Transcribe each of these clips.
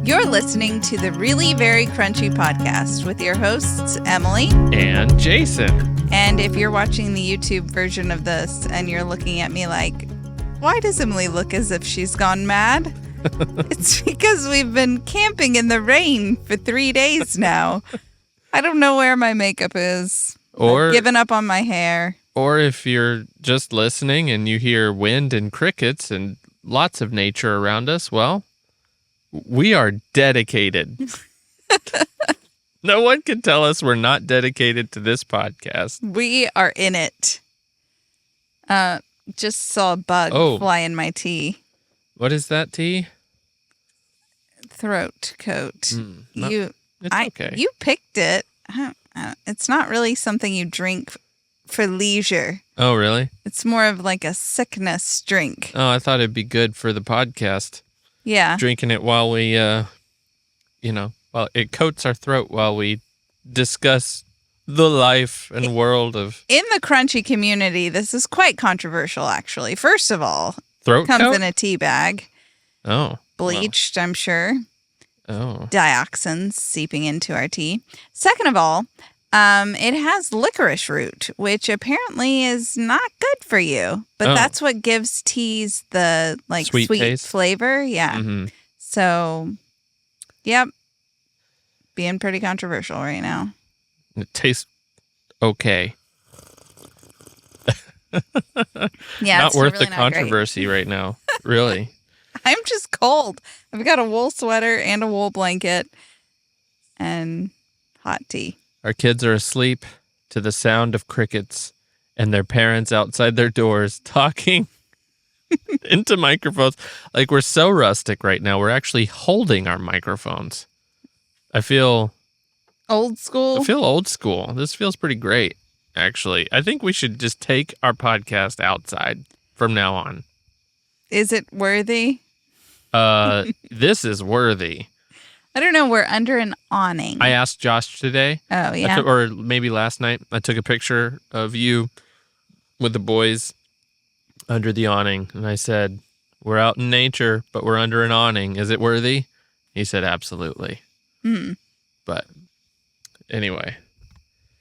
You're listening to the Really Very Crunchy podcast with your hosts, Emily and Jason. And if you're watching the YouTube version of this and you're looking at me like, why does Emily look as if she's gone mad? It's because we've been camping in the rain for 3 days now. I don't know where my makeup is. I've given up on my hair. Or if you're just listening and you hear wind and crickets and lots of nature around us, well, we are dedicated. No one can tell us we're not dedicated to this podcast. We are in it. Just saw a bug fly in my tea. What is that tea? Throat coat. It's okay. You picked it. It's not really something you drink for leisure. Oh, really? It's more of like a sickness drink. Oh, I thought it'd be good for the podcast. Yeah. Drinking it while we, it coats our throat while we discuss the life and world of... In the crunchy community, this is quite controversial, actually. First of all, throat comes coat? in a tea bag. Oh. Bleached, I'm sure. Oh. Dioxins seeping into our tea. Second of all, it has licorice root, which apparently is not good for you. But that's what gives teas the sweet taste. Flavor. Yeah. Mm-hmm. So, yep. Being pretty controversial right now. It tastes okay. Yeah, not it's worth really the not controversy great. right now. Really. I'm just cold. I've got a wool sweater and a wool blanket and hot tea. Our kids are asleep to the sound of crickets and their parents outside their doors talking into microphones. Like, we're so rustic right now. We're actually holding our microphones. I feel old school. This feels pretty great, actually. I think we should just take our podcast outside from now on. Is it worthy? This is worthy. I don't know. We're under an awning. I asked Josh today. Oh, yeah. Or maybe last night. I took a picture of you with the boys under the awning. And I said, we're out in nature, but we're under an awning. Is it worthy? He said, absolutely. But anyway.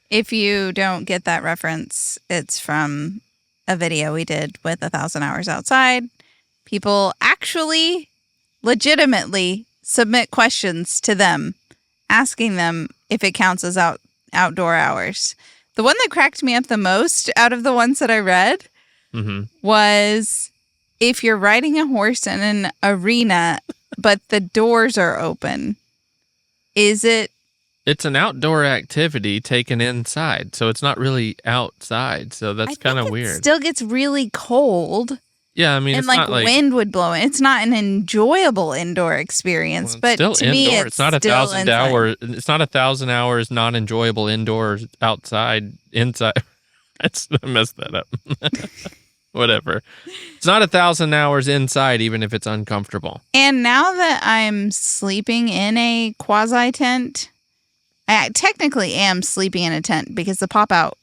If you don't get that reference, it's from a video we did with 1,000 Hours Outside. People actually legitimately submit questions to them, asking them if it counts as outdoor hours. The one that cracked me up the most out of the ones that I read was if you're riding a horse in an arena, but the doors are open, is it? It's an outdoor activity taken inside, so it's not really outside. So that's kind of weird. It still gets really cold. Yeah, I mean, and it's not like wind would blow in. It's not an enjoyable indoor experience, well, but still to indoor. me, it's not 1,000 hours. It's not 1,000 hours not enjoyable indoors, outside, inside. I messed that up. Whatever. It's not 1,000 hours inside, even if it's uncomfortable. And now that I'm sleeping in a quasi tent, I technically am sleeping in a tent because the pop out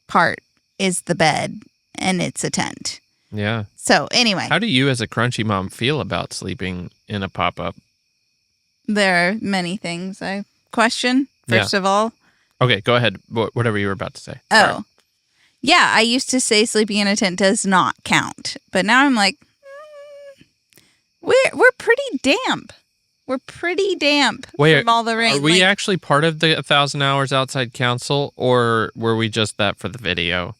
part is the bed and it's a tent. Yeah. So anyway. How do you as a crunchy mom feel about sleeping in a pop-up? There are many things I question, first of all. Okay, go ahead. Whatever you were about to say. Oh. Sorry. Yeah, I used to say sleeping in a tent does not count. But now I'm like, we're pretty damp. We're pretty damp from all the rain. Are we actually part of the 1,000 Hours Outside Council, or were we just that for the video?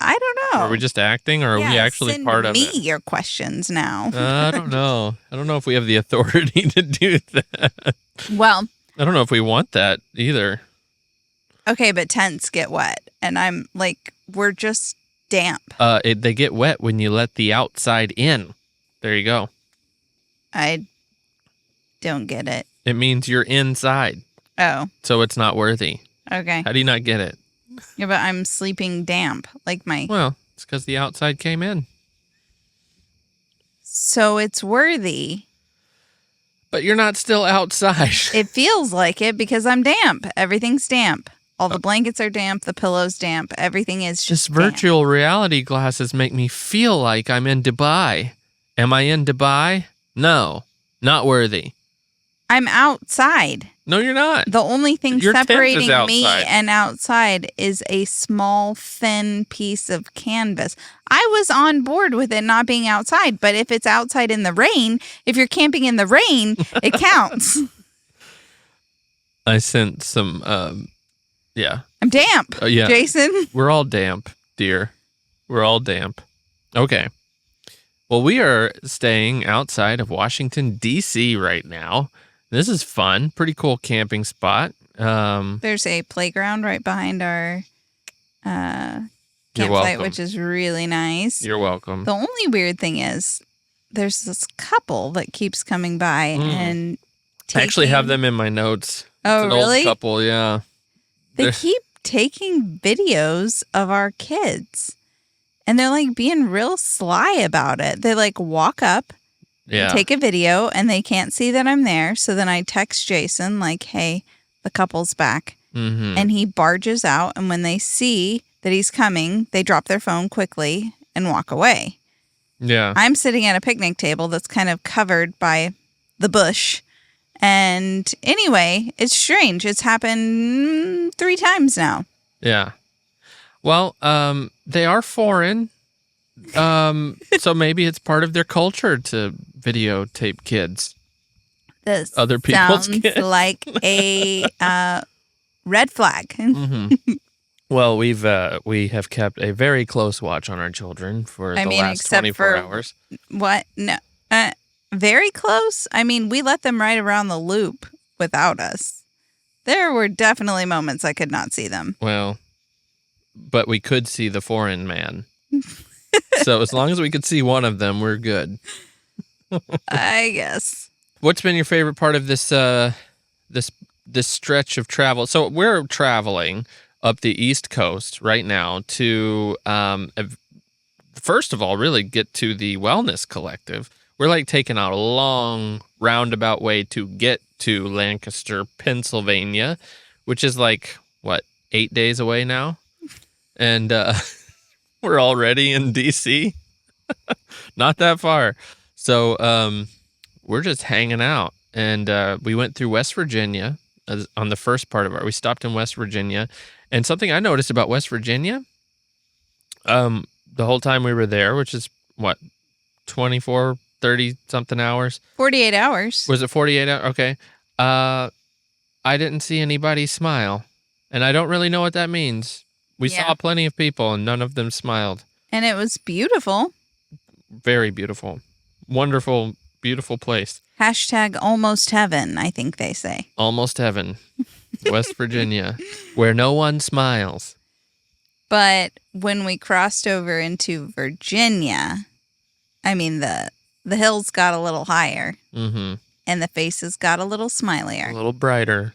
I don't know. Are we just acting, or are we actually part of it? Send me your questions now. I don't know. I don't know if we have the authority to do that. Well, I don't know if we want that either. Okay, but tents get wet, and I'm like, we're just damp. They get wet when you let the outside in. There you go. I don't get it. It means you're inside. Oh. So it's not worthy. Okay. How do you not get it? Yeah, but I'm sleeping damp, Well, it's because the outside came in. So it's worthy. But you're not still outside. It feels like it because I'm damp. Everything's damp. All the blankets are damp. The pillow's damp. Everything is just Just virtual reality glasses make me feel like I'm in Dubai. Am I in Dubai? No, not worthy. I'm outside. No, you're not. The only thing Your tent is separating me outside. and outside is a small, thin piece of canvas. I was on board with it not being outside, but if it's outside in the rain, if you're camping in the rain, it counts. I sent some, yeah. I'm damp, Yeah. Jason. We're all damp, dear. We're all damp. Okay. Well, we are staying outside of Washington, D.C. right now. This is fun. Pretty cool camping spot. There's a playground right behind our campsite, welcome. which is really nice. You're welcome. The only weird thing is there's this couple that keeps coming by and I actually have them in my notes. Oh, it's an really? old couple, yeah. They keep taking videos of our kids. And they're like being real sly about it. They like walk up, take a video, and they can't see that I'm there. So then I text Jason like, hey, the couple's back. Mm-hmm. And he barges out. And when they see that he's coming, they drop their phone quickly and walk away. Yeah. I'm sitting at a picnic table that's kind of covered by the bush. And anyway, it's strange. It's happened 3 times now. Yeah. Well, they are foreign. So maybe it's part of their culture to videotape kids. This Other people's sounds kids. like a red flag. Mm-hmm. Well, we have kept a very close watch on our children for the last 24 hours. What? No. Very close? I mean, we let them ride around the loop without us. There were definitely moments I could not see them. Well, but we could see the foreign man. So as long as we could see one of them, we're good. I guess. What's been your favorite part of this this stretch of travel? So we're traveling up the East Coast right now to first of all really get to the Wellness Collective. We're like taking out a long roundabout way to get to Lancaster, Pennsylvania, which is like, what, 8 days away now? And we're already in D.C. Not that far. So we're just hanging out. And we went through West Virginia on the first part of we stopped in West Virginia. And something I noticed about West Virginia, the whole time we were there, which is, what, 24, 30-something hours? 48 hours. Was it 48 hours? Okay. I didn't see anybody smile. And I don't really know what that means. We saw plenty of people, and none of them smiled. And it was beautiful. Very beautiful. Wonderful, beautiful place. # almost heaven, I think they say. Almost heaven. West Virginia, where no one smiles. But when we crossed over into Virginia, I mean, the hills got a little higher. Mm-hmm. And the faces got a little smilier. A little brighter.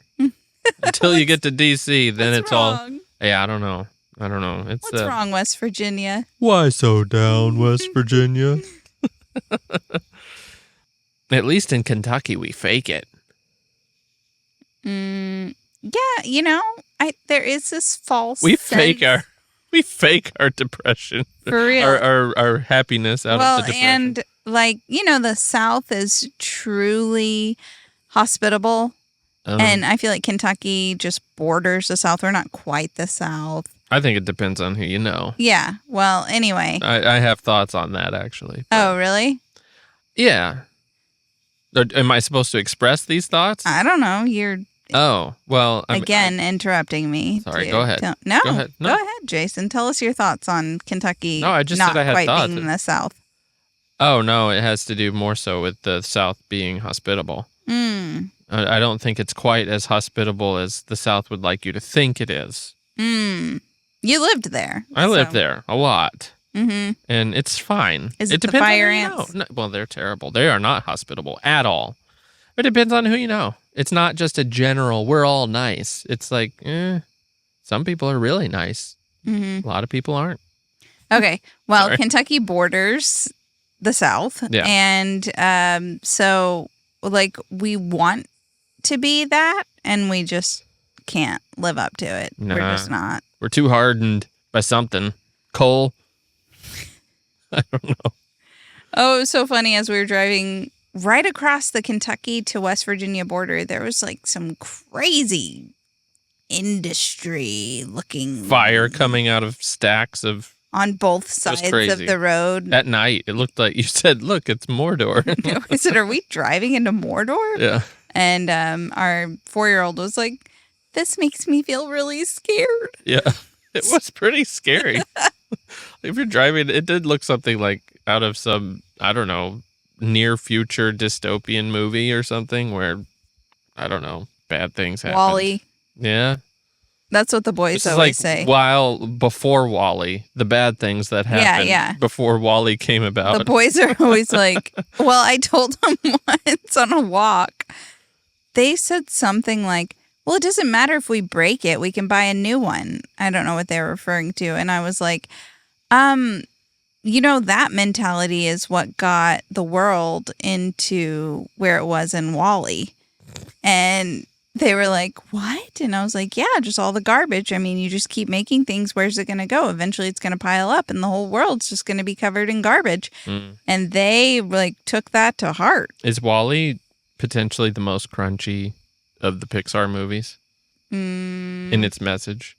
Until you get to D.C., then it's wrong? all... Yeah, I don't know. It's What's wrong, West Virginia? Why so down, West Virginia? At least in Kentucky, we fake it. Yeah, there is this false We sense. fake our depression. For real. Our happiness out of the depression. And the South is truly hospitable. And I feel like Kentucky just borders the South. We're not quite the South. I think it depends on who you know. Yeah. Well, anyway. I have thoughts on that, actually. Oh, really? Yeah. Am I supposed to express these thoughts? I don't know. You're interrupting me. Sorry, go ahead. No, go ahead. Go ahead, Jason. Tell us your thoughts on Kentucky. No, I just not said I had quite thoughts. being in the South. Oh, no, it has to do more so with the South being hospitable. I don't think it's quite as hospitable as the South would like you to think it is. You lived there. I lived there a lot. Mm-hmm. And it's fine. Is it it the depends fire on who you ants? know. No, well, they're terrible. They are not hospitable at all. It depends on who you know. It's not just a general, we're all nice. It's like, some people are really nice. Mm-hmm. A lot of people aren't. Okay. Well, Sorry. Kentucky borders the South. Yeah. And so, we want to be that, and we just can't live up to it. Nah. We're just not. We're too hardened by something. Coal. I don't know. Oh, it was so funny as we were driving right across the Kentucky to West Virginia border, there was like some crazy industry looking Fire coming out of stacks of... on both It was sides of crazy. the road. At night, it looked like you said, look, it's Mordor. I said, are we driving into Mordor? Yeah. And our 4-year-old was like, this makes me feel really scared. Yeah. It was pretty scary. If you're driving, it did look something like out of some, I don't know, near future dystopian movie or something where, I don't know, bad things happen. Wall-E. Yeah. That's what the boys This is always like say. while before Wall-E, the bad things that happened before Wall-E came about. The boys are always like, well, I told them once on a walk, they said something like, well, it doesn't matter if we break it. We can buy a new one. I don't know what they were referring to. And I was like, that mentality is what got the world into where it was in Wall-E. And they were like, what? And I was like, yeah, just all the garbage. I mean, you just keep making things. Where's it going to go? Eventually it's going to pile up and the whole world's just going to be covered in garbage. And they like took that to heart. Is Wall-E potentially the most crunchy of the Pixar movies in its message?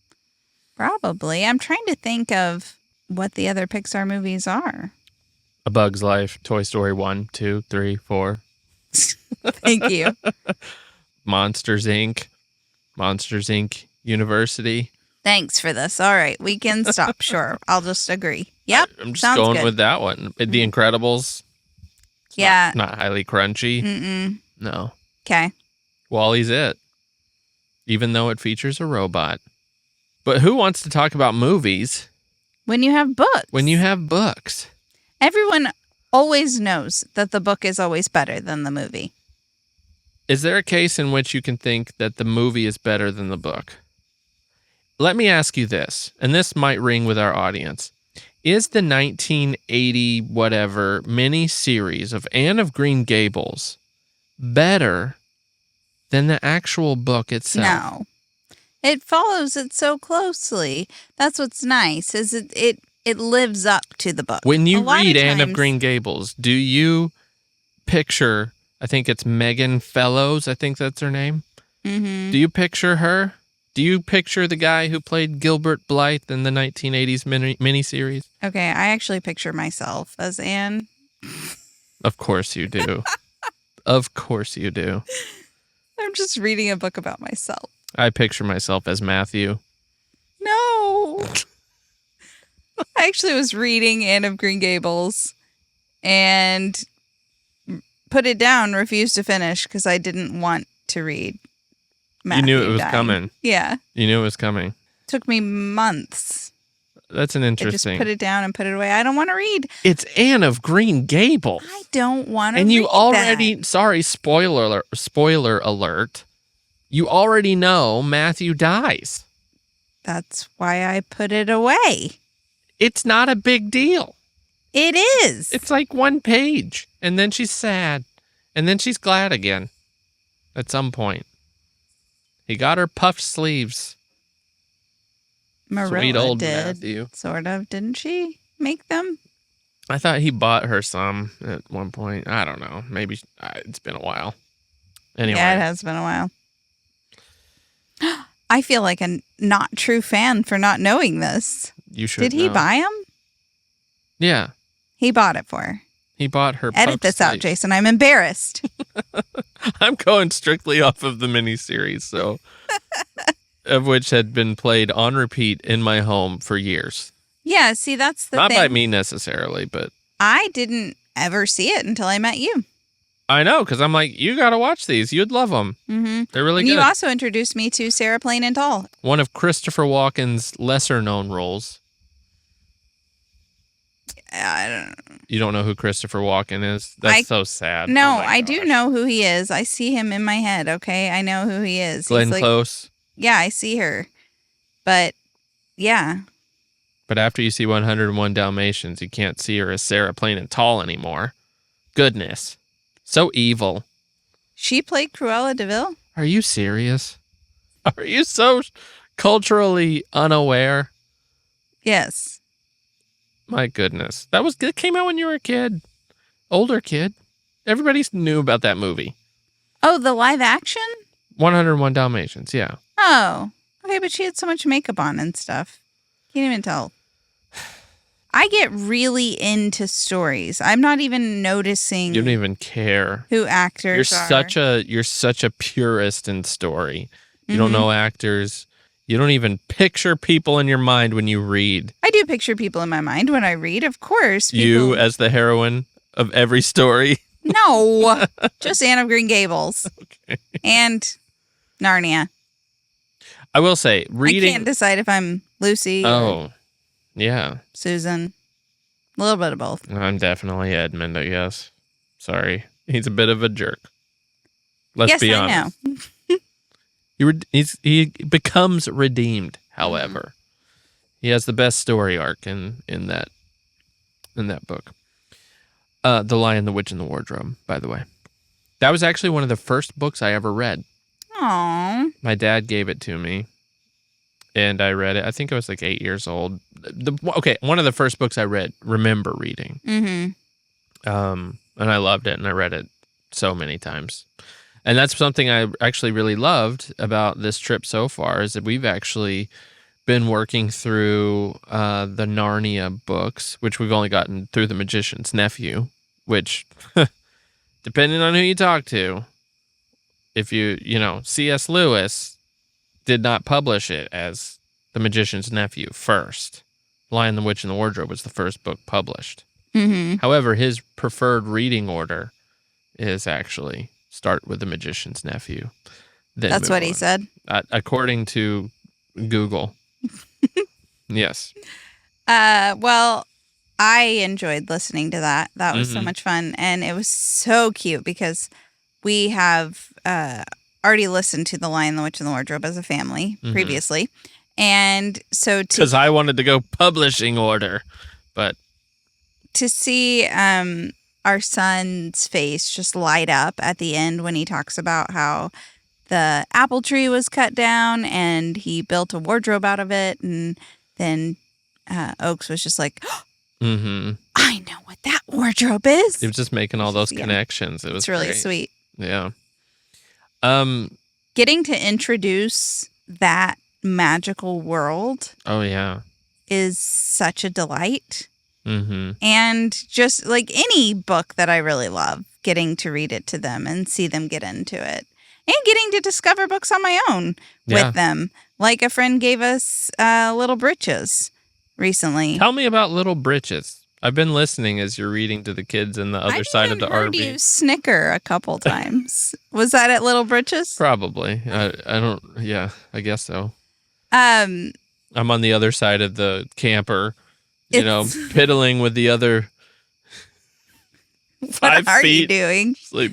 Probably. I'm trying to think of what the other Pixar movies are. A Bug's Life, Toy Story 1, 2, 3, 4. Thank you. Monsters, Inc. University. Thanks for this. All right. We can stop. Sure. I'll just agree. Yep. I'm just sounds going good. with that one. The Incredibles. Yeah. Not highly crunchy. Mm-mm. No. Okay. Wall-E's it. Even though it features a robot. But who wants to talk about movies When you have books. when you have books? Everyone always knows that the book is always better than the movie. Is there a case in which you can think that the movie is better than the book? Let me ask you this, and this might ring with our audience. Is the 1980 whatever mini-series of Anne of Green Gables better than the actual book itself? No. It follows it so closely. That's what's nice, is it lives up to the book. When you A lot read of Anne of times- Green Gables, do you picture, I think it's Megan Fellows, I think that's her name. Mm-hmm. Do you picture her? Do you picture the guy who played Gilbert Blythe in the 1980s miniseries? Okay, I actually picture myself as Anne. Of course you do. Of course you do. I'm just reading a book about myself. I picture myself as Matthew. No. I actually was reading Anne of Green Gables and put it down, refused to finish because I didn't want to read Matthew You knew it was dying. coming. Yeah. You knew it was coming. Took me months. That's an I just interesting. put it down and put it away. I don't want to read. It's Anne of Green Gables. I don't want to And read you already, that. sorry, spoiler alert. You already know Matthew dies. That's why I put it away. It's not a big deal. It is. It's like one page, and then she's sad, and then she's glad again at some point. He got her puffed sleeves. Marilla Sweet old did. Matthew. Sort of. Didn't she make them? I thought he bought her some at one point. I don't know. Maybe it's been a while. Anyway. Yeah, it has been a while. I feel like a not true fan for not knowing this. You should Did he know. buy them? Yeah. He bought it for her. He bought her Edit puffed this out, sleeves. Jason. I'm embarrassed. I'm going strictly off of the miniseries, so of which had been played on repeat in my home for years. Yeah, see, that's the Not thing. by me necessarily, but I didn't ever see it until I met you. I know, because I'm like, you got to watch these. You'd love them. Mm-hmm. They're really And good. you also introduced me to Sarah Plain and Tall. One of Christopher Walken's lesser-known roles. I don't You don't know who Christopher Walken is? That's so sad. No, Oh my I do gosh. know who he is. I see him in my head, okay? I know who he is. Glenn He's like, Close. yeah, I see her. But, yeah. But after you see 101 Dalmatians, you can't see her as Sarah Plain and Tall anymore. Goodness. So evil. She played Cruella DeVille? Are you serious? Are you so culturally unaware? Yes. My goodness. That came out when you were a kid. Older kid. Everybody knew about that movie. Oh, the live action? 101 Dalmatians, yeah. Oh, okay, but she had so much makeup on and stuff. Can't even tell. I get really into stories. I'm not even noticing. You don't even care Who actors are. You're such a purist in story. You don't know actors. You don't even picture people in your mind when you read. I do picture people in my mind when I read, of course. You as the heroine of every story. No, just Anne of Green Gables. Okay. And Narnia. I will say, reading. I can't decide if I'm Lucy or yeah. Susan. A little bit of both. I'm definitely Edmund, I guess. Sorry. He's a bit of a jerk. Let's be honest. I know. He becomes redeemed, however. He has the best story arc in that book. The Lion, the Witch, and the Wardrobe, by the way. That was actually one of the first books I ever read. Aww. My dad gave it to me, and I read it. I think I was like 8 years old. One of the first books I remember reading. Mm-hmm. And I loved it, and I read it so many times. And that's something I actually really loved about this trip so far, is that we've actually been working through the Narnia books, which we've only gotten through The Magician's Nephew, which, depending on who you talk to, if C.S. Lewis did not publish it as The Magician's Nephew first. Lion, the Witch, and the Wardrobe was the first book published. Mm-hmm. However, his preferred reading order is actually start with The Magician's Nephew. That's what he said. According to Google. Yes. Well, I enjoyed listening to that. That was so much fun. And it was so cute because we have already listened to The Lion, the Witch, and the Wardrobe as a family previously. And so because I wanted to go publishing order, but to see our son's face just light up at the end when he talks about how the apple tree was cut down and he built a wardrobe out of it. And then Oaks was just like, I know what that wardrobe is. He was just making all those connections. It was really great. Sweet. Yeah. Getting to introduce that magical world. Oh, yeah. Is such a delight. Mm-hmm. And just like any book that I really love, getting to read it to them and see them get into it. And getting to discover books on my own with them. Like a friend gave us Little Britches recently. Tell me about Little Britches. I've been listening as you're reading to the kids on the other side of the RV. I heard you snicker a couple times. Was that at Little Britches? Probably. I guess so. I'm on the other side of the camper, piddling with the other 5 feet. What are you doing? Just like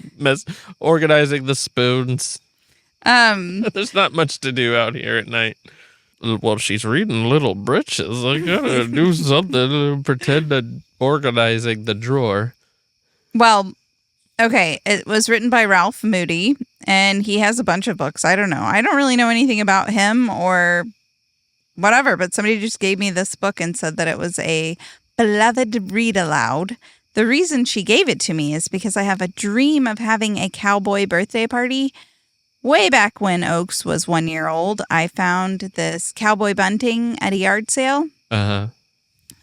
organizing the spoons. There's not much to do out here at night. Well, she's reading Little Britches. I gotta do something to pretend to organizing the drawer. Well, okay. It was written by Ralph Moody, and he has a bunch of books. I don't know. I don't really know anything about him or whatever, but somebody just gave me this book and said that it was a beloved read-aloud. The reason she gave it to me is because I have a dream of having a cowboy birthday party. Way back when Oaks was 1 year old, I found this cowboy bunting at a yard sale. Uh-huh.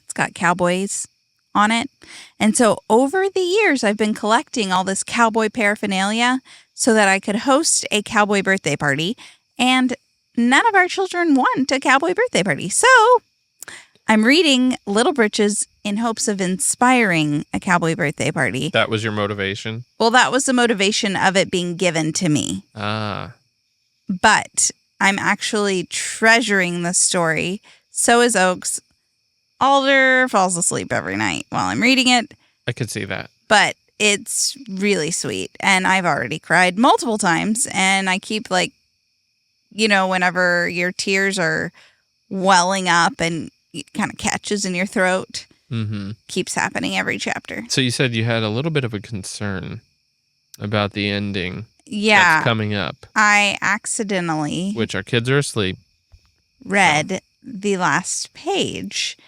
It's got cowboys on it. And so over the years, I've been collecting all this cowboy paraphernalia so that I could host a cowboy birthday party. And none of our children want a cowboy birthday party. So I'm reading Little Britches in hopes of inspiring a cowboy birthday party. That was your motivation? Well, that was the motivation of it being given to me. Ah. But I'm actually treasuring the story. So is Oaks. Alder falls asleep every night while I'm reading it. I could see that. But it's really sweet. And I've already cried multiple times. And I keep whenever your tears are welling up and it kind of catches in your throat. Mm-hmm. Keeps happening every chapter. So you said you had a little bit of a concern about the ending. Yeah. That's coming up. I accidentally... Which our kids are asleep. Read the last page.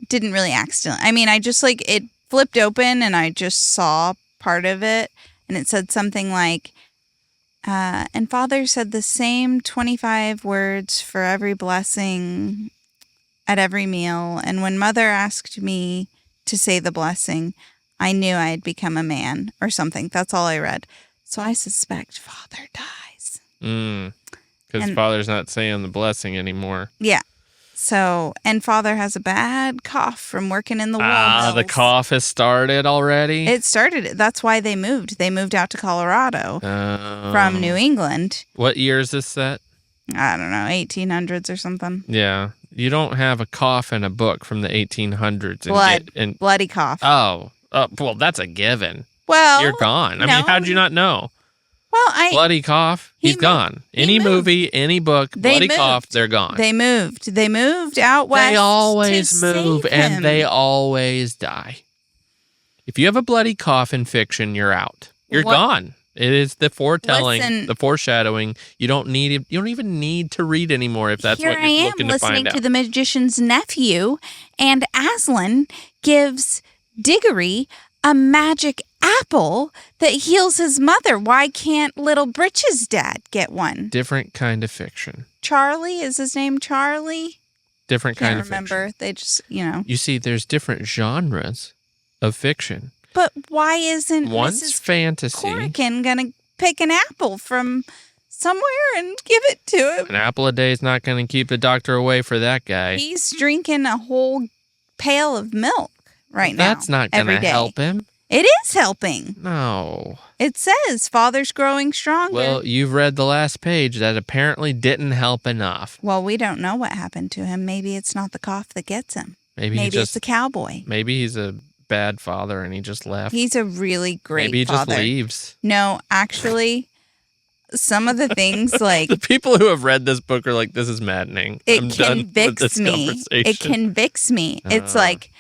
Didn't really accidentally... I mean, I just it flipped open and I just saw part of it, and it said something like, and Father said the same 25 words for every blessing at every meal. And when Mother asked me to say the blessing, I knew I had become a man or something. That's all I read. So I suspect Father dies. Because Father's not saying the blessing anymore. Yeah. So, and Father has a bad cough from working in the wool mills. The cough has started already? It started. That's why they moved. They moved out to Colorado from New England. What year is this set? I don't know, 1800s or something. Yeah. You don't have a cough in a book from the 1800s. Bloody cough. Oh, well, that's a given. Well, you're gone. I mean, how'd you not know? Well, bloody cough, he's gone. Any movie, any book, bloody cough, they're gone. They moved out west. They always move, and him. they always die. If you have a bloody cough in fiction, you're out. You're gone. It is the foretelling, the foreshadowing. You don't even need to read anymore if that's what you're looking to find out. Here I am listening to The Magician's Nephew, and Aslan gives Diggory a magic apple that heals his mother. Why can't Little Britches' dad get one? Different kind of fiction. Charlie? Is his name Charlie? Different kind of remember. Fiction. They just, You see, there's different genres of fiction. But why isn't One's Mrs. fantasy. Corrigan going to pick an apple from somewhere and give it to him? An apple a day is not going to keep the doctor away for that guy. He's drinking a whole pail of milk now. That's not going to help him. It is helping. No. It says Father's growing stronger. Well, you've read the last page. That apparently didn't help enough. Well, we don't know what happened to him. Maybe it's not the cough that gets him. Maybe it's the cowboy. Maybe he's a bad father and he just left. He's a really great Maybe he father. just leaves. No, actually, some of the things like... The people who have read this book are like, this is maddening. I'm done with this conversation. It convicts me. It's like...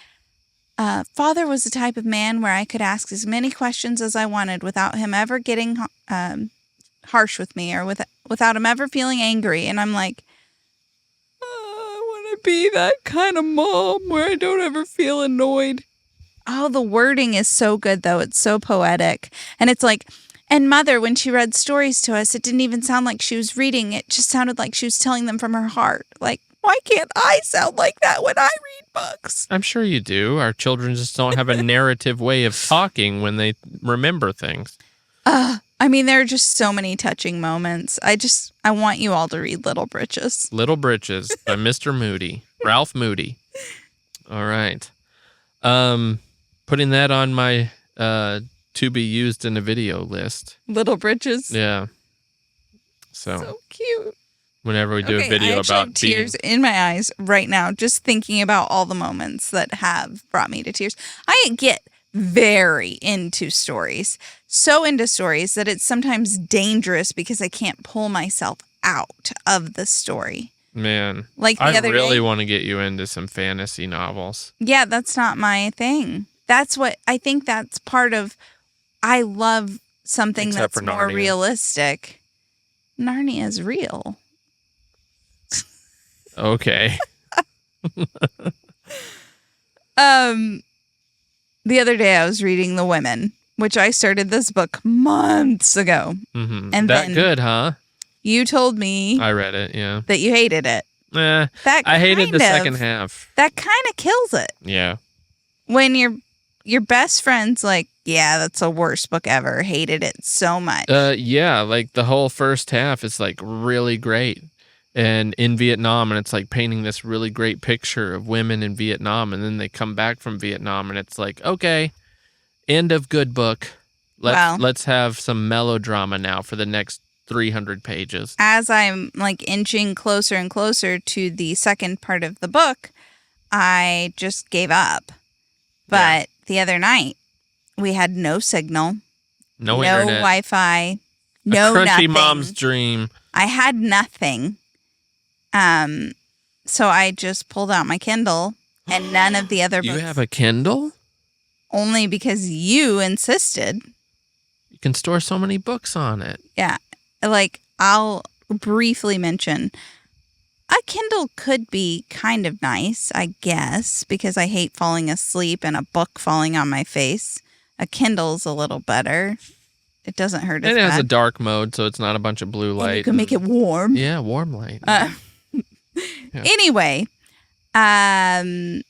Father was the type of man where I could ask as many questions as I wanted without him ever getting harsh with me or without him ever feeling angry. And I'm like, I want to be that kind of mom where I don't ever feel annoyed. Oh, the wording is so good, though. It's so poetic. And it's like, and Mother, when she read stories to us, it didn't even sound like she was reading. It just sounded like she was telling them from her heart. Like, why can't I sound like that when I read books? I'm sure you do. Our children just don't have a narrative way of talking when they remember things. I mean, there are just so many touching moments. I want you all to read Little Britches. Little Britches by Mr. Moody. Ralph Moody. All right. Putting that on my to be used in a video list. Little Britches? Yeah. So cute. Whenever we do a video about have tears in my eyes right now, just thinking about all the moments that have brought me to tears. I get very into stories, so into stories that it's sometimes dangerous because I can't pull myself out of the story. Man, like the I other really day, want to get you into some fantasy novels. Yeah, that's not my thing. That's what I think. That's part of. I love something that's more realistic. Narnia is real. Okay. The other day I was reading The Women, which I started this book months ago. Mm-hmm. And that good, huh? You told me I read it, yeah. That you hated it. I hated the second half. That kind of kills it. Yeah. When your best friend's like, yeah, that's the worst book ever. Hated it so much. Yeah, like the whole first half is like really great. And in Vietnam, and it's like painting this really great picture of women in Vietnam, and then they come back from Vietnam, and it's like, okay, end of good book. Let's have some melodrama now for the next 300 pages. As I'm like inching closer and closer to the second part of the book, I just gave up. But the other night, we had no signal, no internet, Wi-Fi, no crunchy nothing. Mom's dream. I had nothing. So I just pulled out my Kindle and none of the other books. You have a Kindle? Only because you insisted. You can store so many books on it. Yeah. Like, I'll briefly mention, a Kindle could be kind of nice, I guess, because I hate falling asleep and a book falling on my face. A Kindle's a little better. It doesn't hurt as And it has a bad. dark mode, so it's not a bunch of blue light. And you can make it warm. Yeah, warm light. Anyway, that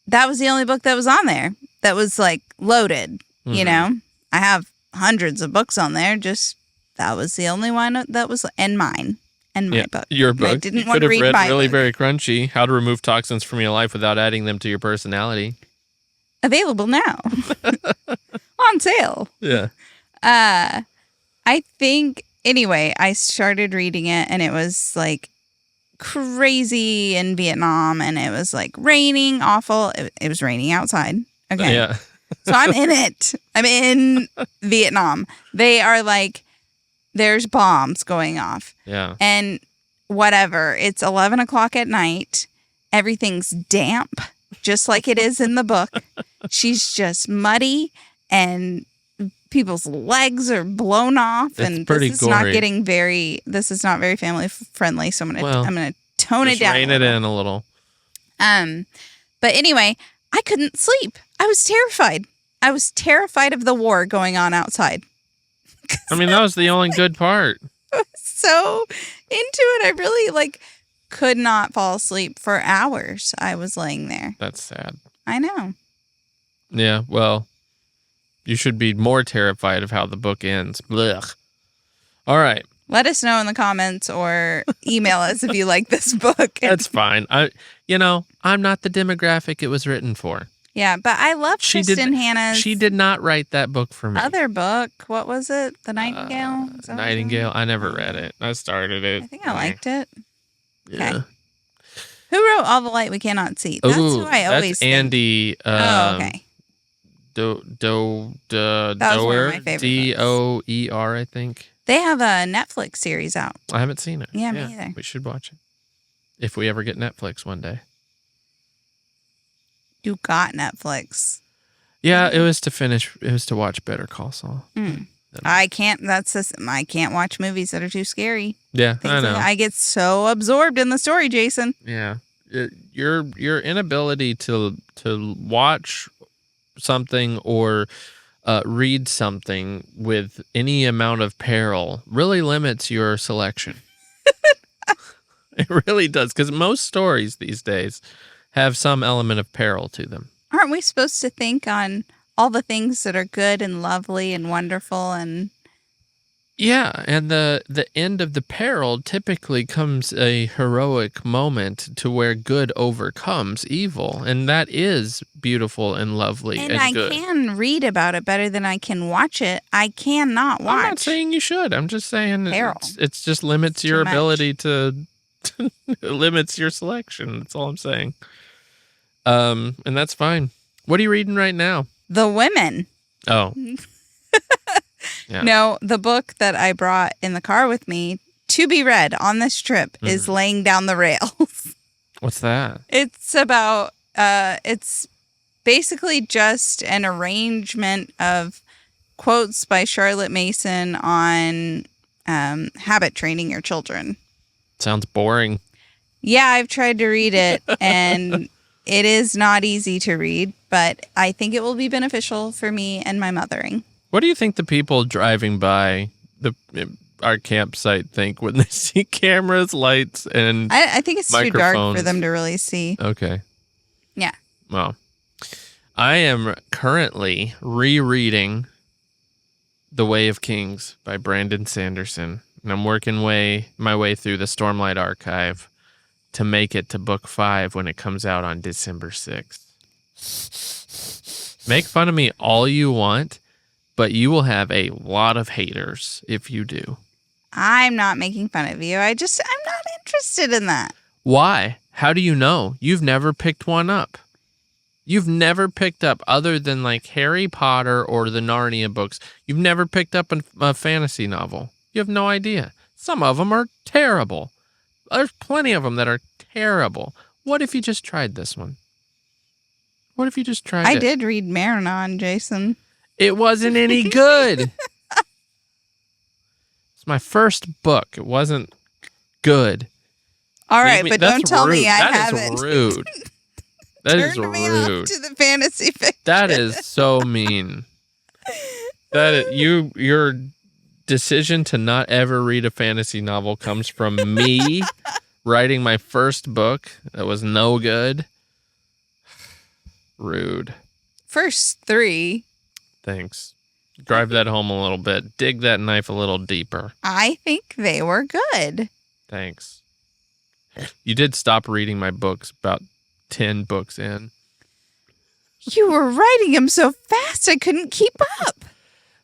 was the only book that was on there that was like loaded. You know, I have hundreds of books on there. Just that was the only one that was, and mine. And my book. Your book. I didn't you want to read read my really book. very crunchy. How to remove toxins from your life without adding them to your personality. Available now. On sale. Yeah. I think, anyway, I started reading it and it was like crazy in Vietnam and it was like raining, awful. It was raining outside. Okay. Yeah. So I'm in it. I'm in Vietnam. They are like, there's bombs going off. Yeah. And whatever. It's 11 o'clock at night. Everything's damp, just like it is in the book. She's just muddy and people's legs are blown off. It's and pretty this is not gory. this is not very family friendly. So I'm gonna tone it Just down. rein it in a little. But anyway, I couldn't sleep. I was terrified. I was terrified of the war going on outside. I mean, that was the only good part. I was so into it. I really could not fall asleep for hours. I was laying there. That's sad. I know. Yeah, well, you should be more terrified of how the book ends. Blech. All right. Let us know in the comments or email us if you like this book. That's fine. I'm not the demographic it was written for. Yeah, but I love Kristen Hanna's She did not write that book for me. other book. What was it? The Nightingale? Is that what Nightingale. I never read it. I started it. I think I liked it. Yeah. Okay. Who wrote All the Light We Cannot See? That's who I always that's Andy. okay. Doer. That was one of my favorite Doer, I think. They have a Netflix series out. I haven't seen it. Yeah, me either. We should watch it. If we ever get Netflix one day. You got Netflix. Yeah, it was to watch Better Call Saul. I can't watch movies that are too scary. Yeah, I know. I get so absorbed in the story, Jason. Yeah. Your inability to watch something or read something with any amount of peril really limits your selection. It really does, because most stories these days have some element of peril to them. Aren't we supposed to think on all the things that are good and lovely and wonderful and... Yeah, and the end of the peril typically comes a heroic moment to where good overcomes evil, and that is beautiful and lovely and good. And I can read about it better than I can watch it. I cannot watch. I'm not saying you should. I'm just saying peril. It's just limits your ability to limits your selection. That's all I'm saying. And that's fine. What are you reading right now? The Women. Oh. Yeah. No, the book that I brought in the car with me to be read on this trip is Laying Down the Rails. What's that? It's about, it's basically just an arrangement of quotes by Charlotte Mason on habit training your children. Sounds boring. Yeah, I've tried to read it, and it is not easy to read, but I think it will be beneficial for me and my mothering. What do you think the people driving by our campsite think when they see cameras, lights, and I think it's too dark for them to really see. Okay. Yeah. Well, I am currently rereading The Way of Kings by Brandon Sanderson, and I'm working my way through the Stormlight Archive to make it to book 5 when it comes out on December 6th. Make fun of me all you want, but you will have a lot of haters if you do. I'm not making fun of you. I'm not interested in that. Why? How do you know? You've never picked one up. You've never picked up, other than like Harry Potter or the Narnia books, you've never picked up a fantasy novel. You have no idea. Some of them are terrible. There's plenty of them that are terrible. What if you just tried this one? What if you just tried it? I did read Marinon, Jason. It wasn't any good. It's my first book. It wasn't good. All right, but don't tell me I haven't. That is rude. That is Turned me off rude. to the fantasy fiction. That is so mean. Your decision to not ever read a fantasy novel comes from me writing my first book that was no good. Rude. First 3. Thanks. Drive that home a little bit. Dig that knife a little deeper. I think they were good. Thanks. You did stop reading my books about 10 books in. You were writing them so fast I couldn't keep up.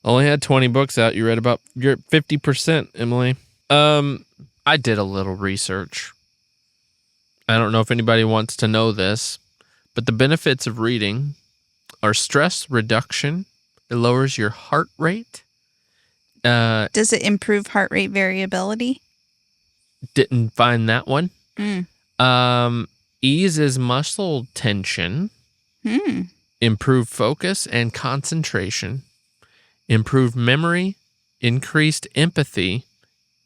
Only had 20 books out. You read about your 50%, Emily. I did a little research. I don't know if anybody wants to know this, but the benefits of reading are stress reduction. It lowers your heart rate. Does it improve heart rate variability? Didn't find that one. Mm. Eases muscle tension. Improve focus and concentration. Improve memory. Increased empathy.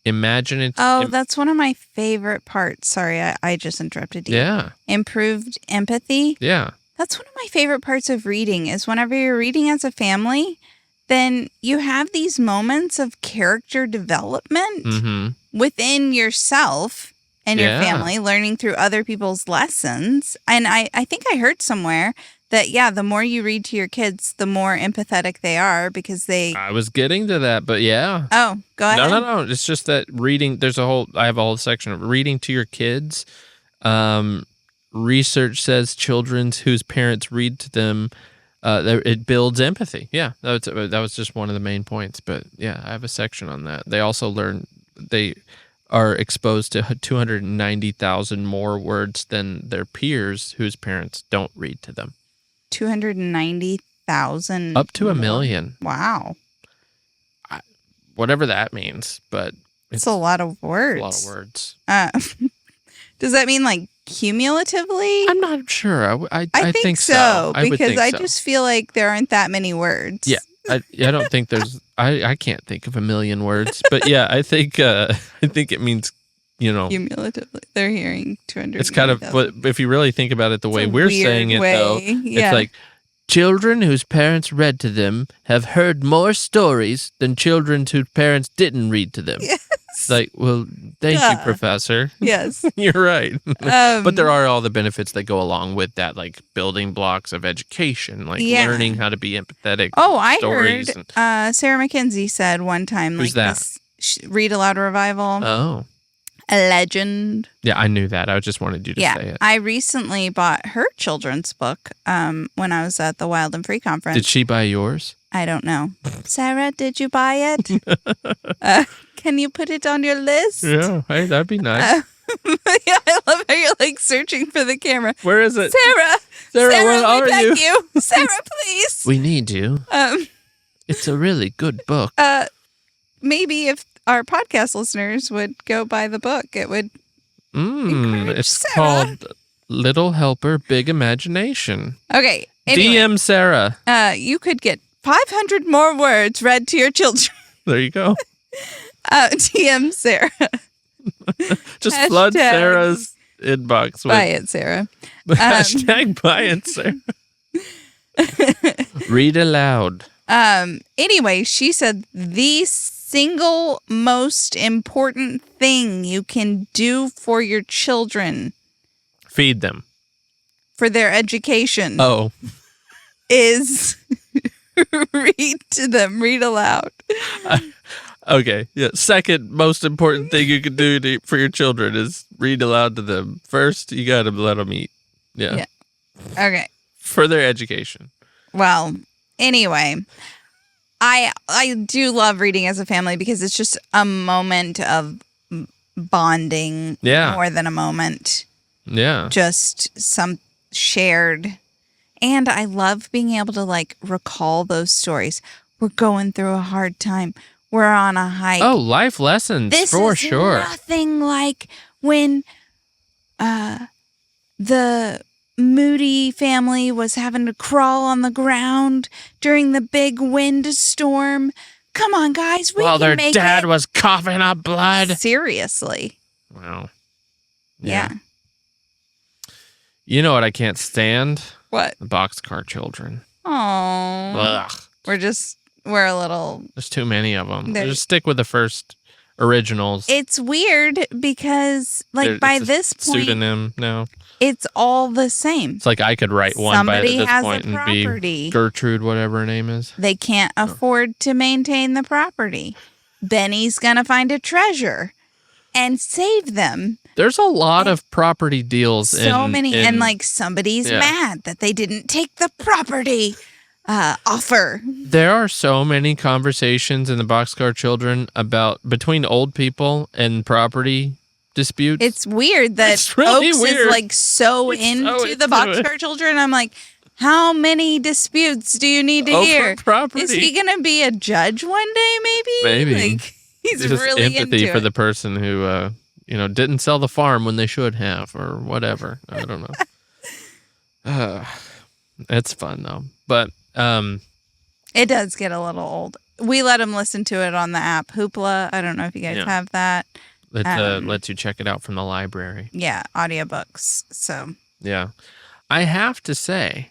That's one of my favorite parts. Sorry, I just interrupted you. Yeah. Improved empathy. Yeah. That's one of my favorite parts of reading is whenever you're reading as a family, then you have these moments of character development within yourself and your family, learning through other people's lessons. And I think I heard somewhere that, the more you read to your kids, the more empathetic they are because they... I was getting to that, but yeah. Oh, go ahead. No. It's just that reading, I have a whole section of reading to your kids. Research says children whose parents read to them, it builds empathy. Yeah, that was just one of the main points. But yeah, I have a section on that. They also they are exposed to 290,000 more words than their peers whose parents don't read to them. 290,000? Up to 1 million. Wow. Whatever that means, but it's a lot of words. A lot of words. Does that mean like cumulatively? I'm not sure. I think so. Because I so. just feel like there aren't that many words. Yeah. I don't think there's. I can't think of 1 million words, but yeah, I think it means, cumulatively they're hearing 200. It's kind of, but if you really think about it, the way we're saying it, though, yeah. It's like children whose parents read to them have heard more stories than children whose parents didn't read to them. Yes. It's like, well, thank you, Professor. Yes. You're right. But there are all the benefits that go along with that, like building blocks of education, like learning how to be empathetic. Oh, I heard Sarah McKenzie said one time, who's like that? This read aloud revival. Oh. A legend. Yeah, I knew that. I just wanted you to say it. I recently bought her children's book when I was at the Wild and Free conference. Did she buy yours? I don't know. Sarah, did you buy it? Can you put it on your list? Yeah, hey, that'd be nice. I love how you're like searching for the camera. Where is it? Sarah, where are you? Sarah, please. We need you. It's a really good book. Maybe if our podcast listeners would go buy the book, it would encourage it's Sarah. called Little Helper, Big Imagination. Okay. Anyway, DM Sarah. You could get 500 more words read to your children. There you go. DM Sarah. Just flood Sarah's inbox. Buy it, Sarah. Hashtag buy it, Sarah. Read aloud. Anyway, she said the single most important thing you can do for your children. Feed them. For their education. Oh. Is read to them. Read aloud. Okay. Yeah. Second most important thing you can do for your children is read aloud to them. First, you got to let them eat. Yeah. Okay. For their education. Well, anyway, I do love reading as a family because it's just a moment of bonding more than a moment. Yeah. Just some shared. And I love being able to like recall those stories. We're going through a hard time. We're on a hike. Oh, life lessons for sure. This is nothing like when the Moody family was having to crawl on the ground during the big wind storm. Come on, guys. We can make it. While their dad was coughing up blood. Seriously. Wow. Yeah. You know what I can't stand? What? The boxcar children. Oh. Ugh. We're just we're a little... There's too many of them. There's- Just stick with the first originals. It's weird because, like, by this point, pseudonym now. it's all the same. It's like I could write one by Somebody this has point a and property. be Gertrude, whatever her name is. They can't afford to maintain the property. Benny's going to find a treasure and save them. There's a lot of property deals. So many. And, like, somebody's mad that they didn't take the property offer. There are so many conversations in the Boxcar Children between old people and property disputes. It's weird that It's really Oaks weird. is, like, so into the Boxcar Children. I'm like, how many disputes do you need to Over hear? property. Is he going to be a judge one day, maybe? Maybe. Like, he's just really empathy into for it. the person who, didn't sell the farm when they should have or whatever. I don't know. It's fun, though. But it does get a little old. We let him listen to it on the app Hoopla. I don't know if you guys have that. it lets you check it out from the library. Yeah, audiobooks. So Yeah. I have to say,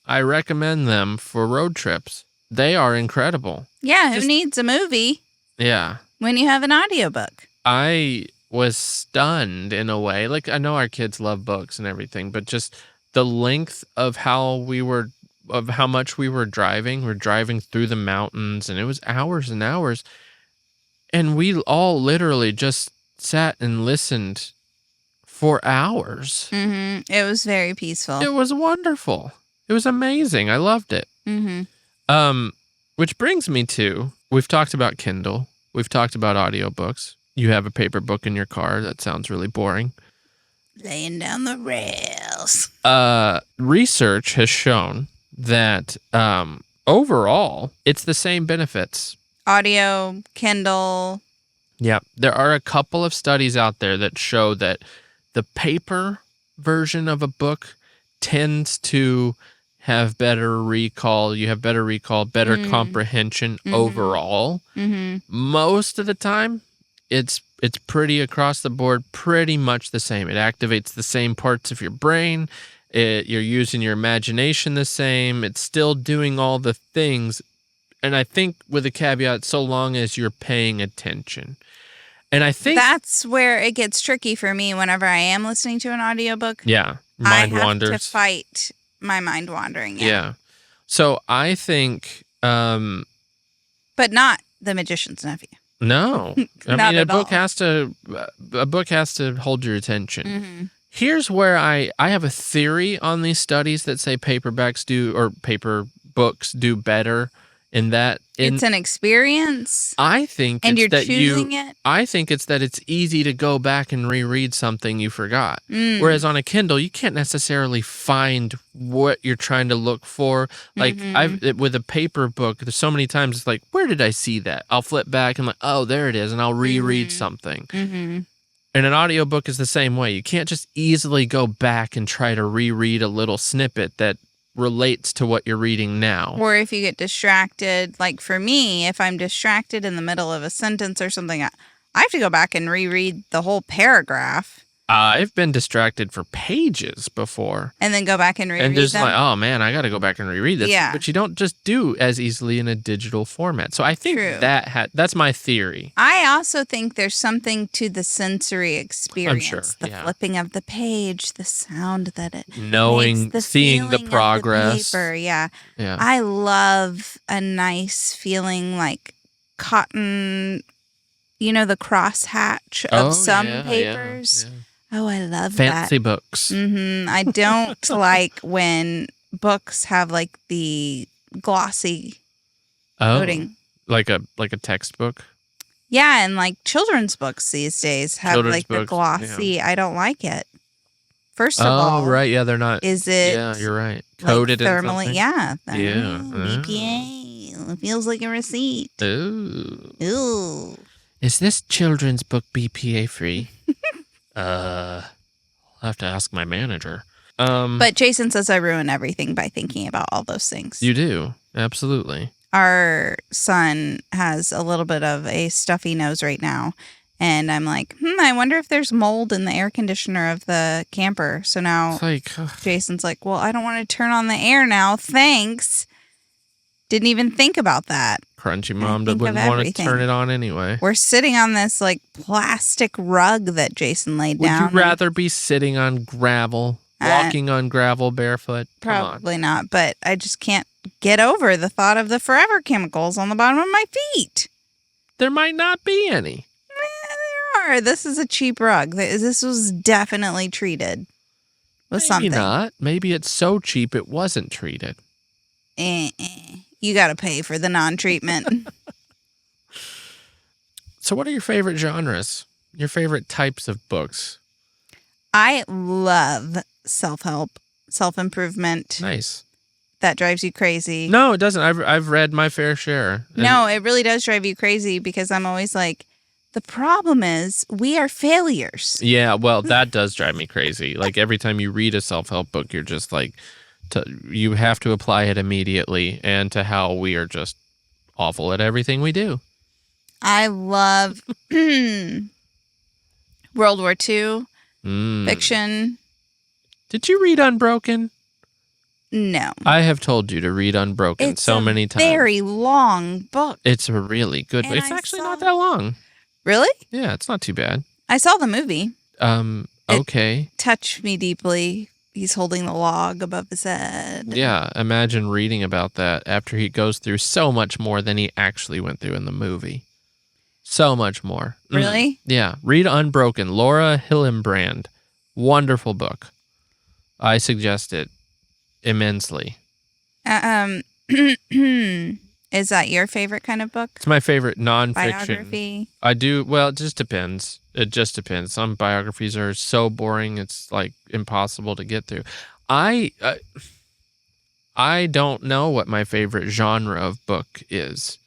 I recommend them for road trips. They are incredible. yeah, who needs a movie Yeah. when you have an audiobook? I was stunned in a way. Like, I know our kids love books and everything, but just the length of how much we were driving. We're driving through the mountains, and it was hours and hours. And we all literally just sat and listened for hours. Mm-hmm. It was very peaceful. It was wonderful. It was amazing. I loved it. Mm-hmm. Which brings me to, we've talked about Kindle. We've talked about audiobooks. You have a paper book in your car. That sounds really boring. Laying down the rails. Research has shown that overall, it's the same benefits. Audio, Kindle. Yeah. There are a couple of studies out there that show that the paper version of a book tends to have better recall. You have better recall, better comprehension overall. Mm-hmm. Most of the time, it's pretty across the board, pretty much the same. It activates the same parts of your brain. You're using your imagination the same. It's still doing all the things. And I think with a caveat, so long as you're paying attention. And I think that's where it gets tricky for me whenever I am listening to an audiobook. Yeah. Mind wanders. I have to fight my mind wandering. Yeah. So I think but not The Magician's Nephew. no. I Not mean, at a book has to hold your attention. Mm-hmm. Here's where I have a theory on these studies that say paper books do better in that It's an experience. I think And it's you're that choosing it. I think it's that it's easy to go back and reread something you forgot. Mm. Whereas on a Kindle, you can't necessarily find what you're trying to look for. Like with a paper book, there's so many times it's like, where did I see that? I'll flip back and like, oh, there it is, and I'll reread something. Mm-hmm. And an audiobook is the same way. You can't just easily go back and try to reread a little snippet that relates to what you're reading now. Or if you get distracted, like for me, if I'm distracted in the middle of a sentence or something, I have to go back and reread the whole paragraph. I've been distracted for pages before. And then go back and reread and just them. like, oh man, I got to go back and reread this. Yeah. But you don't just do as easily in a digital format. So I think True. that's my theory. I also think there's something to the sensory experience. sure, The yeah. flipping of the page, the sound that it Knowing, makes, seeing the feeling of progress. paper. Yeah. Yeah. I love a nice feeling like cotton, the crosshatch of some papers. Yeah. Oh, I love Fancy that. books. I don't like when books have like the glossy coating. Like a textbook. Yeah, and like children's books these days have Children's like the books, glossy. I don't like it. First of Oh, all, right. Yeah, they're not. is it Yeah, you're right. like Coated in thermally? something. Yeah. Yeah. BPA. It feels like a receipt. Ooh. Ooh. Is this children's book BPA free? I'll have to ask my manager. But Jason says I ruin everything by thinking about all those things. You do. Absolutely. Our son has a little bit of a stuffy nose right now. And I'm like, I wonder if there's mold in the air conditioner of the camper. So now It's like, Jason's like, well, I don't want to turn on the air now. Thanks. Didn't even think about that. crunchy. Mom think of wouldn't want to everything. turn it on anyway. We're sitting on this like plastic rug that Jason laid down. Would you rather be sitting on gravel, walking on gravel barefoot? Come on. Probably not, but I just can't get over the thought of the forever chemicals on the bottom of my feet. There might not be any. There are. This is a cheap rug. This was definitely treated with something. Maybe not. Maybe it's so cheap it wasn't treated. You got to pay for the non-treatment. So what are your favorite genres? Your favorite types of books? I love self-help, self-improvement. Nice. That drives you crazy. No, it doesn't. I've read my fair share. No, it really does drive you crazy because I'm always like, the problem is we are failures. Yeah, well, that does drive me crazy. Like every time you read a self-help book, you're just like, you have to apply it immediately and to how we are just awful at everything we do. I love World War II fiction. Did you read Unbroken? No. I have told you to read Unbroken so many times. It's a very long book. It's a really good book. It's actually not that long. Really? Yeah, it's not too bad. I saw the movie. Okay. It touched me deeply. He's holding the log above his head. Yeah, imagine reading about that after he goes through so much more than he actually went through in the movie. So much more. Really? Yeah. Read Unbroken. Laura Hillenbrand. Wonderful book. I suggest it immensely. Is that your favorite kind of book? It's my favorite nonfiction. Biography? I do. Well, it just depends. It just depends. Some biographies are so boring, it's like impossible to get through. I don't know what my favorite genre of book is.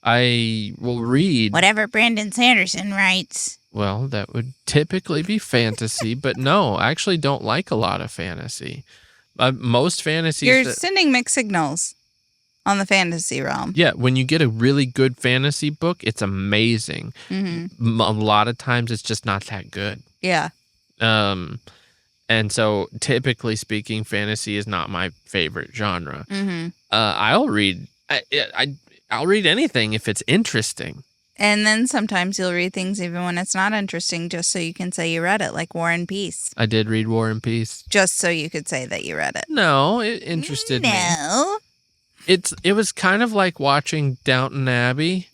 I will read whatever Brandon Sanderson writes. Well, that would typically be fantasy, but no, I actually don't like a lot of fantasy. Most fantasies. You're sending mixed signals on the fantasy realm. Yeah, when you get a really good fantasy book, it's amazing. Mm-hmm. A lot of times, it's just not that good. Yeah. And so, typically speaking, fantasy is not my favorite genre. Mm-hmm. I'll read. I'll read anything if it's interesting. And then sometimes you'll read things even when it's not interesting, just so you can say you read it, like War and Peace. I did read War and Peace. Just so you could say that you read it. No, it interested me. No. It was kind of like watching Downton Abbey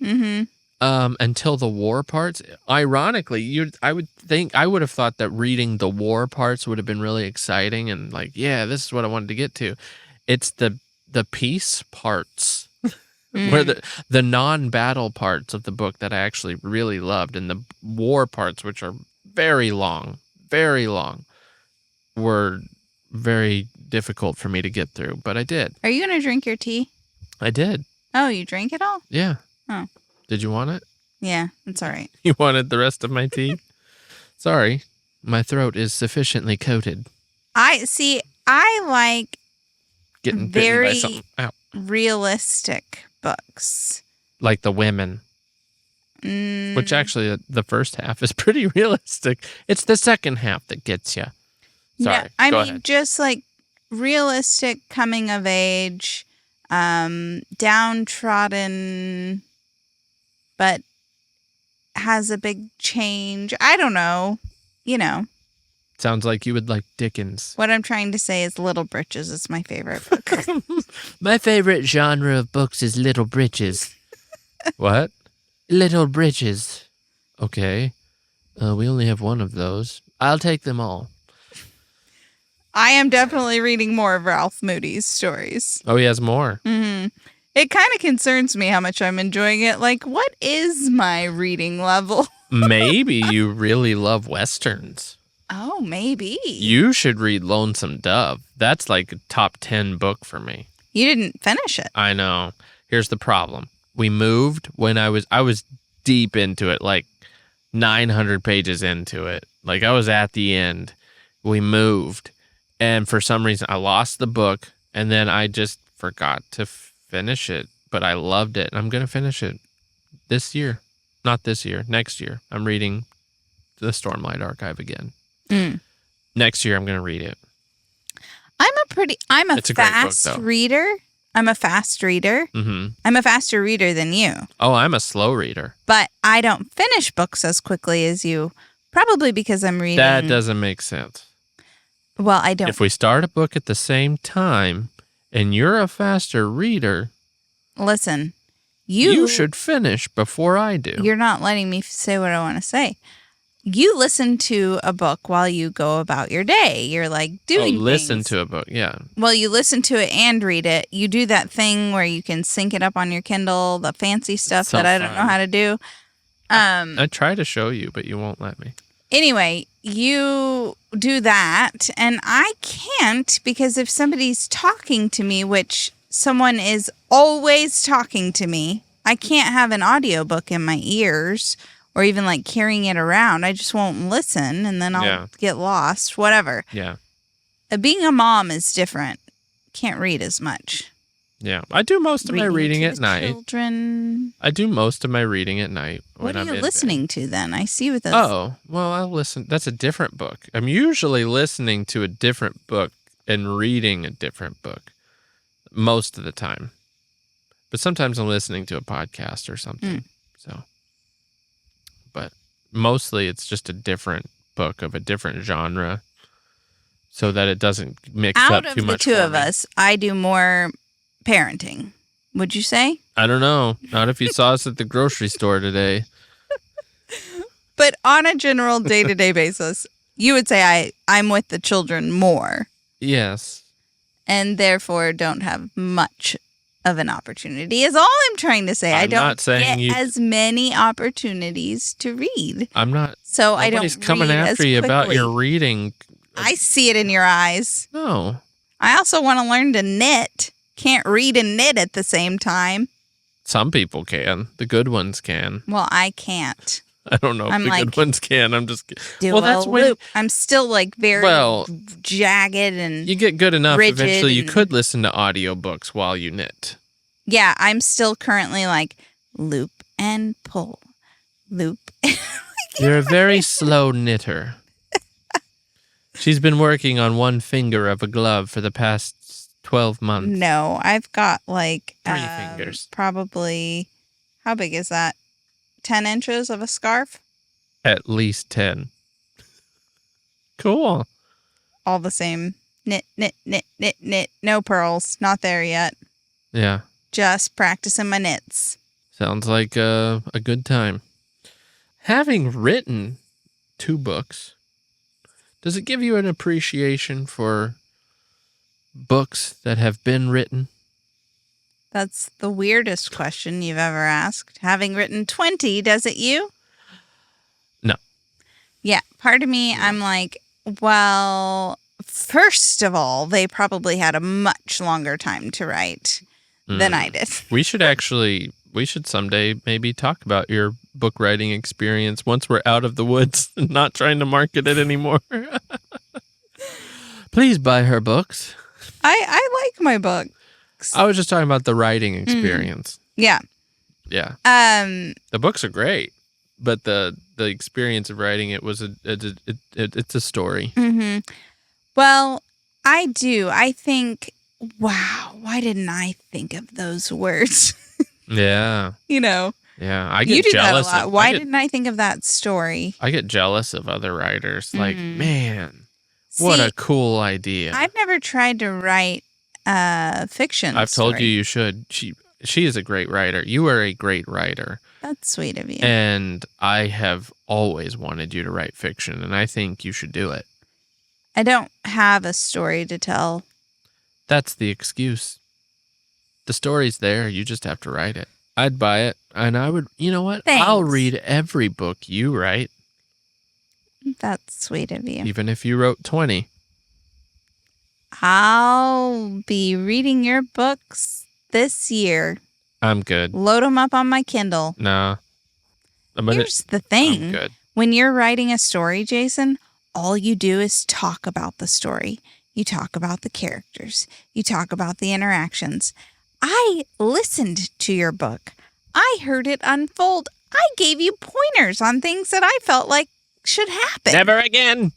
until the war parts. Ironically, I would have thought that reading the war parts would have been really exciting and like, yeah, this is what I wanted to get to. It's the peace parts. Where the non-battle parts of the book that I actually really loved, and the war parts, which are very long, were very difficult for me to get through, but I did. Are you going to drink your tea? I did. Oh, you drank it all? Yeah. Oh. Did you want it? Yeah, it's all right. You wanted the rest of my tea? Sorry. My throat is sufficiently coated. I like getting bitten by something. Ow. Realistic books. Like The Women. Which actually, the first half is pretty realistic. It's the second half that gets you. Sorry, I go mean, ahead. just like realistic coming of age, downtrodden, but has a big change. I don't know. You know. Sounds like you would like Dickens. What I'm trying to say is Little Britches is my favorite book. My favorite genre of books is Little Britches. What? Little Britches. Okay. We only have one of those. I'll take them all. I am definitely reading more of Ralph Moody's stories. Oh, he has more. Mm-hmm. It kind of concerns me how much I'm enjoying it. Like, what is my reading level? Maybe you really love Westerns. Oh, maybe. You should read Lonesome Dove. That's like a top 10 book for me. You didn't finish it. I know. Here's the problem. We moved when I was deep into it, like 900 pages into it. Like I was at the end. We moved. And for some reason, I lost the book. And then I just forgot to finish it. But I loved it. And I'm going to finish it this year. Not this year. Next year. I'm reading the Stormlight Archive again. Next year, I'm going to read it. I'm a fast reader. I'm a fast reader. Mm-hmm. I'm a faster reader than you. Oh, I'm a slow reader. But I don't finish books as quickly as you, probably because I'm reading. That doesn't make sense. Well, I don't. If we start a book at the same time and you're a faster reader, Listen, you should finish before I do. You're not letting me say what I want to say. You listen to a book while you go about your day. You're like doing listen things. to a book, yeah. Well, you listen to it and read it. You do that thing where you can sync it up on your Kindle, the fancy stuff So that I don't know fun. how to do. I try to show you, but you won't let me. Anyway, you do that, and I can't because if somebody's talking to me, which someone is always talking to me, I can't have an audiobook in my ears or even like carrying it around. I just won't listen, and then I'll get lost, whatever. Yeah. Being a mom is different. Can't read as much. Yeah. I do most of my reading at night. Children. I do most of my reading at night. What are you listening to then? I see with those. Oh, well, I'll listen. That's a different book. I'm usually listening to a different book and reading a different book most of the time. But sometimes I'm listening to a podcast or something. So, but mostly it's just a different book of a different genre so that it doesn't mix up too much. Out of the two of us, I do more parenting. Would you say? I don't know. Not if you saw us at the grocery store today. But on a general day-to-day basis, you would say I'm with the children more. Yes. And therefore don't have much of an opportunity is all I'm trying to say. I don't not saying get as many opportunities to read. I'm not. So I don't Nobody's coming read after as you about quickly. your reading. I see it in your eyes. No. I also want to learn to knit. Can't read and knit at the same time. Some people can. The good ones can. Well, I can't. I don't know if I'm the like, good ones can. I'm just Do well, a that's when loop. I'm still like very jagged and you get good enough. rigid Eventually, you and- could listen to audiobooks while you knit. yeah, I'm still currently like loop and pull, loop. You're a very slow knitter. She's been working on one finger of a glove for the past 12 months. No, I've got like 3 fingers. Probably, how big is that? 10 inches of a scarf? At least 10. Cool. All the same. Knit, knit, knit, knit, knit. No pearls. Not there yet. Yeah. Just practicing my knits. Sounds like a good time. Having written 2 books, does it give you an appreciation for books that have been written? That's the weirdest question you've ever asked. Having written 20, does it you? No. Yeah. Part of me, I'm like, well, first of all, they probably had a much longer time to write than I did. We should someday maybe talk about your book writing experience once we're out of the woods and not trying to market it anymore. Please buy her books. I like my book. I was just talking about the writing experience. Yeah. Yeah. The books are great, but the experience of writing it was it's a story. Mm-hmm. Well, I do. I think, wow, why didn't I think of those words? Yeah. You know. Yeah. I get You do jealous. that a lot. Why didn't I think of that story? I get jealous of other writers. Like, man, what See, a cool idea. I've never tried to write fiction. I've told story. you should. She is a great writer. You are a great writer. That's sweet of you. And I have always wanted you to write fiction, and I think you should do it. I don't have a story to tell. That's the excuse. The story's there. You just have to write it. I'd buy it, and I would, you know what? Thanks. I'll read every book you write, That's sweet of you. even if you wrote 20. I'll be reading your books this year. I'm good. Load them up on my Kindle. No. Here's the I'm thing. good. When you're writing a story, Jason, all you do is talk about the story. You talk about the characters. You talk about the interactions. I listened to your book. I heard it unfold. I gave you pointers on things that I felt like should happen. Never again.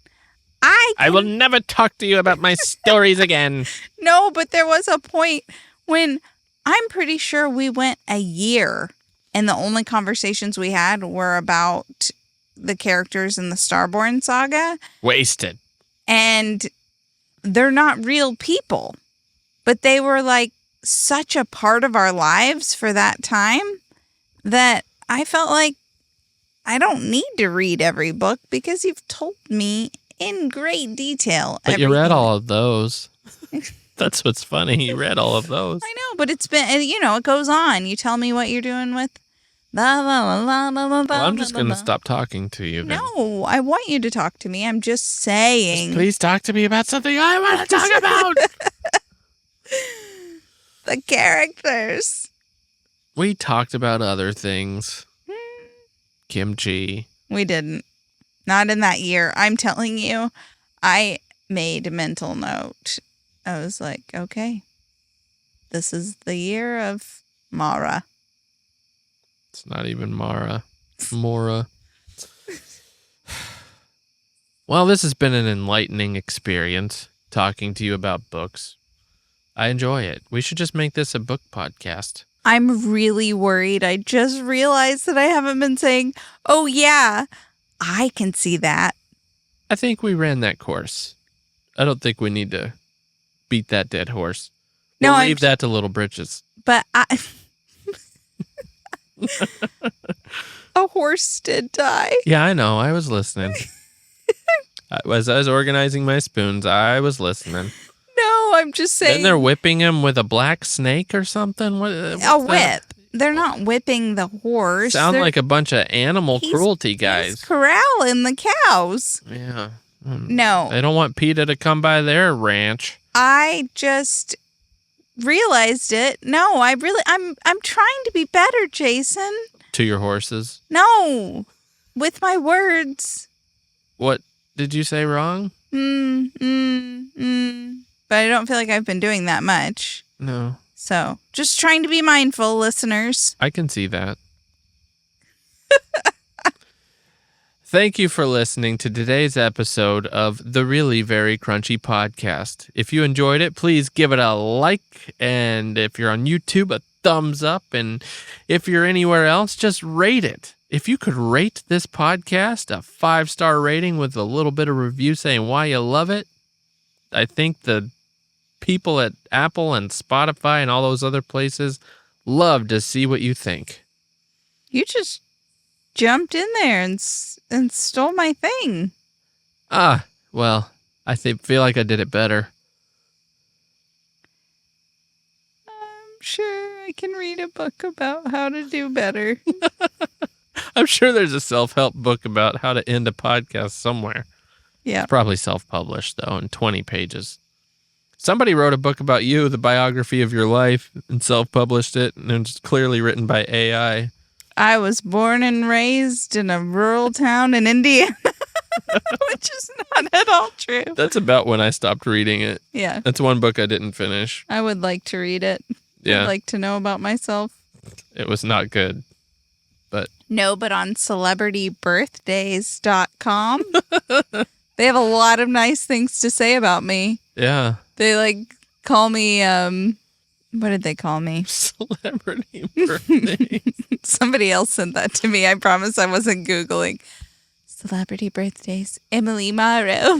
I will never talk to you about my stories again. No, but there was a point when I'm pretty sure we went a year and the only conversations we had were about the characters in the Starborn saga. Wasted. And they're not real people, but they were like such a part of our lives for that time that I felt like I don't need to read every book because you've told me in great detail. But you read all of those. That's what's funny. You read all of those. I know, but it's been, it goes on. You tell me what you're doing with Well, I'm just going to stop talking to you then. No, I want you to talk to me. I'm just saying. Just please talk to me about something I want to talk about. The characters. We talked about other things. Kimchi. We didn't. Not in that year. I'm telling you, I made a mental note. I was like, okay, this is the year of Mara. It's not even Mara. Mora. Well, this has been an enlightening experience talking to you about books. I enjoy it. We should just make this a book podcast. I'm really worried. I just realized that I haven't been saying, oh, yeah, I can see that. I think we ran that course. I don't think we need to beat that dead horse. We'll leave that to Little Britches. But a horse did die. Yeah, I know. I was listening. As I was organizing my spoons, I was listening. No, I'm just saying. Then they're whipping him with a black snake or something? A whip. They're not whipping the horse. Sound like a bunch of animal cruelty guys. He's corralling the cows. Yeah. No. They don't want PETA to come by their ranch. I just realized it. No, I'm trying to be better, Jason. To your horses? No. With my words. What did you say wrong? But I don't feel like I've been doing that much. No. So, just trying to be mindful, listeners. I can see that. Thank you for listening to today's episode of the Really Very Crunchy Podcast. If you enjoyed it, please give it a like. And if you're on YouTube, a thumbs up. And if you're anywhere else, just rate it. If you could rate this podcast a 5-star rating with a little bit of review saying why you love it, I think the people at Apple and Spotify and all those other places love to see what you think. You just jumped in there and stole my thing. Well, I feel like I did it better. I'm sure I can read a book about how to do better. I'm sure there's a self-help book about how to end a podcast somewhere. Yeah. It's probably self-published, though, in 20 pages. Somebody wrote a book about you, the biography of your life, and self-published it, and it's clearly written by AI. I was born and raised in a rural town in Indiana, which is not at all true. That's about when I stopped reading it. Yeah. That's one book I didn't finish. I would like to read it. Yeah. I'd like to know about myself. It was not good. No, but on celebritybirthdays.com, they have a lot of nice things to say about me. Yeah. They call me, what did they call me? Celebrity birthdays. Somebody else sent that to me. I promise I wasn't Googling. Celebrity birthdays. Emily Morrow.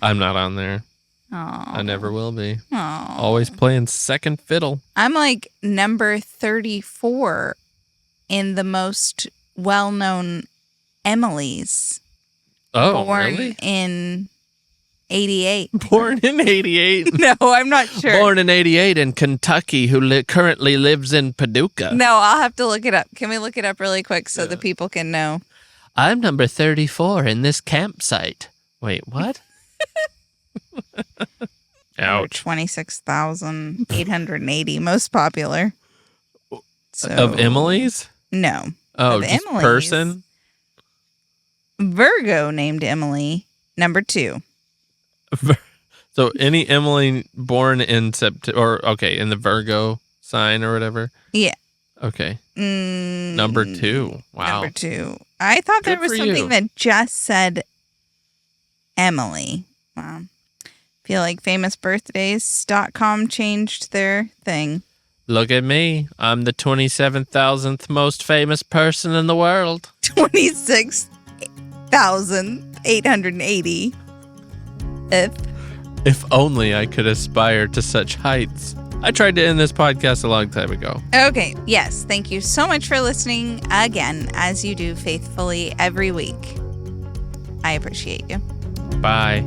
I'm not on there. Aww. I never will be. Aww. Always playing second fiddle. I'm like number 34 in the most well-known Emilys. Oh, born really? in 88. Born in 88? No, I'm not sure. Born in 88 in Kentucky, who currently lives in Paducah. No, I'll have to look it up. Can we look it up really quick so the people can know? I'm number 34 in this campsite. Wait, what? Ouch. 26,880 most popular. So, of Emily's? No. Oh, of just Emily's. person? Virgo named Emily number 2. So any Emily born in September, in the Virgo sign or whatever? Yeah. Okay. Number 2. Wow. Number 2. I thought there Good was for something you. that just said Emily. Wow. Feel like famousbirthdays.com changed their thing. Look at me. I'm the 27,000th most famous person in the world. 26,880. If only I could aspire to such heights. I tried to end this podcast a long time ago. Okay, yes. Thank you so much for listening again, as you do faithfully every week. I appreciate you. Bye.